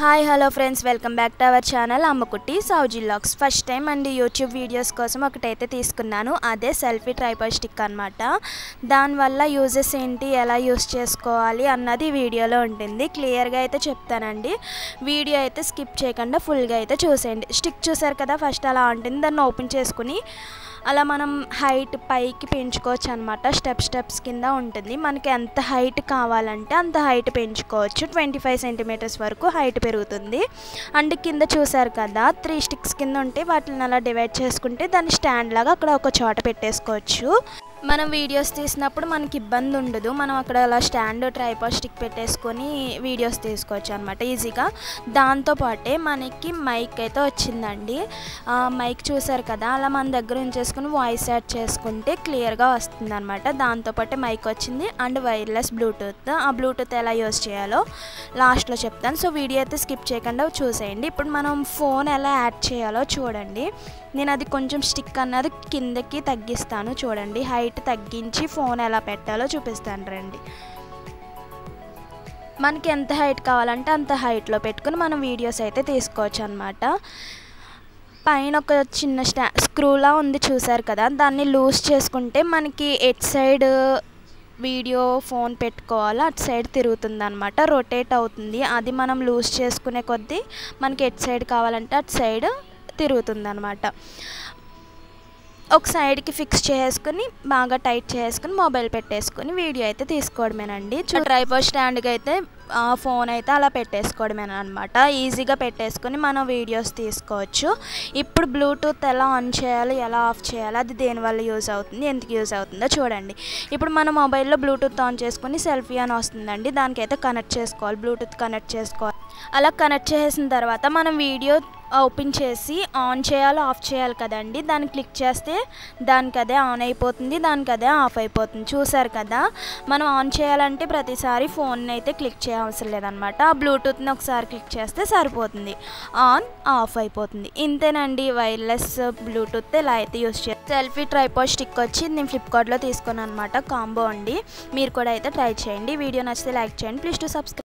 Hi hello friends, welcome back to our channel Ammakutti Souji vlogs. First time అండి YouTube videos కోసం ఒకటైతే తీసుకున్నాను, అదే సెల్ఫీ ట్రైపాడ్ స్టిక్ అనమాట. దానివల్ల యూజెస్ ఏంటి, ఎలా యూజ్ చేసుకోవాలి అన్నది వీడియోలో ఉంటుంది. క్లియర్గా అయితే చెప్తానండి. వీడియో అయితే స్కిప్ చేయకుండా ఫుల్గా అయితే చూసేయండి. స్టిక్ చూసారు కదా, ఫస్ట్ అలా ఉంటుంది. దాన్ని ఓపెన్ చేసుకుని అలా మనం హైట్ పైకి పెంచుకోవచ్చు అనమాట. స్టెప్స్ కింద ఉంటుంది. మనకి ఎంత హైట్ కావాలంటే అంత హైట్ పెంచుకోవచ్చు. 25 సెంటీమీటర్స్ వరకు హైట్ పెరుగుతుంది. అండ్ కింద చూసారు కదా, 3 స్టిక్స్ కింద ఉంటే వాటిని అలా డివైడ్ చేసుకుంటే దాన్ని స్టాండ్ లాగా అక్కడ ఒక చోట పెట్టేసుకోవచ్చు. మనం వీడియోస్ తీసినప్పుడు మనకి ఇబ్బంది ఉండదు. మనం అక్కడ అలా స్టాండ్ ట్రైపాడ్ స్టిక్ పెట్టేసుకొని వీడియోస్ తీసుకోవచ్చు అనమాట ఈజీగా. దాంతోపాటే మనకి మైక్ అయితే వచ్చిందండి. మైక్ చూసారు కదా, అలా మన దగ్గర ఉంచేసుకుని వాయిస్ యాడ్ చేసుకుంటే క్లియర్గా వస్తుంది అనమాట. దాంతోపాటే మైక్ వచ్చింది అండ్ వైర్లెస్ బ్లూటూత్. ఆ బ్లూటూత్ ఎలా యూజ్ చేయాలో లాస్ట్లో చెప్తాను. సో వీడియో అయితే స్కిప్ చేయకుండా చూసేయండి. ఇప్పుడు మనం ఫోన్ ఎలా యాడ్ చేయాలో చూడండి. నేను అది కొంచెం స్టిక్ అన్నది కిందకి తగ్గిస్తాను చూడండి. హైట్ తగ్గించి ఫోన్ ఎలా పెట్టాలో చూపిస్తాను రండి. మనకి ఎంత హైట్ కావాలంటే అంత హైట్లో పెట్టుకుని మనం వీడియోస్ అయితే తీసుకోవచ్చు అనమాట. పైన ఒక చిన్న స్క్రూలా ఉంది చూసారు కదా, దాన్ని లూజ్ చేసుకుంటే మనకి ఎట్ సైడ్ వీడియో ఫోన్ పెట్టుకోవాలి, అటు సైడ్ తిరుగుతుంది అనమాట, రొటేట్ అవుతుంది. అది మనం లూజ్ చేసుకునే కొద్దీ మనకి ఎట్ సైడ్ కావాలంటే అటు సైడ్ తిరుగుతుంది అనమాట. ఒక సైడ్కి ఫిక్స్ చేసుకుని బాగా టైట్ చేసుకుని మొబైల్ పెట్టేసుకుని వీడియో అయితే తీసుకోవడమేనండి. ట్రైపాడ్ స్టాండ్కి అయితే ఫోన్ అయితే అలా పెట్టేసుకోవడమేనమాట. ఈజీగా పెట్టేసుకొని మనం వీడియోస్ తీసుకోవచ్చు. ఇప్పుడు బ్లూటూత్ ఎలా ఆన్ చేయాలి, ఎలా ఆఫ్ చేయాలి, అది దేనివల్ల యూజ్ అవుతుంది, ఎందుకు యూజ్ అవుతుందో చూడండి. ఇప్పుడు మన మొబైల్లో బ్లూటూత్ ఆన్ చేసుకుని సెల్ఫీ అని వస్తుందండి. దానికైతే కనెక్ట్ చేసుకోవాలి, బ్లూటూత్ కనెక్ట్ చేసుకోవాలి. అలా కనెక్ట్ చేసిన తర్వాత మనం వీడియో ఓపెన్ చేసి ఆన్ చేయాలి ఆఫ్ చేయాలి కదండి. దాన్ని క్లిక్ చేస్తే దానికి అదే ఆన్ అయిపోతుంది, దానికి అదే ఆఫ్ అయిపోతుంది. చూసారు కదా, మనం ఆన్ చేయాలంటే ప్రతిసారి ఫోన్ని అయితే క్లిక్ చేయవసరం లేదనమాట. ఆ బ్లూటూత్ని ఒకసారి క్లిక్ చేస్తే సరిపోతుంది, ఆన్ ఆఫ్ అయిపోతుంది. ఇంతేనండి, వైర్లెస్ బ్లూటూత్ ఇలా అయితే యూజ్ చేయాలి. సెల్ఫీ ట్రైపాడ్ స్టిక్ వచ్చి నేను ఫ్లిప్కార్ట్లో తీసుకున్నాను అనమాట, కాంబో అండి. మీరు కూడా అయితే ట్రై చేయండి. వీడియో నచ్చితే లైక్ చేయండి. Please to subscribe.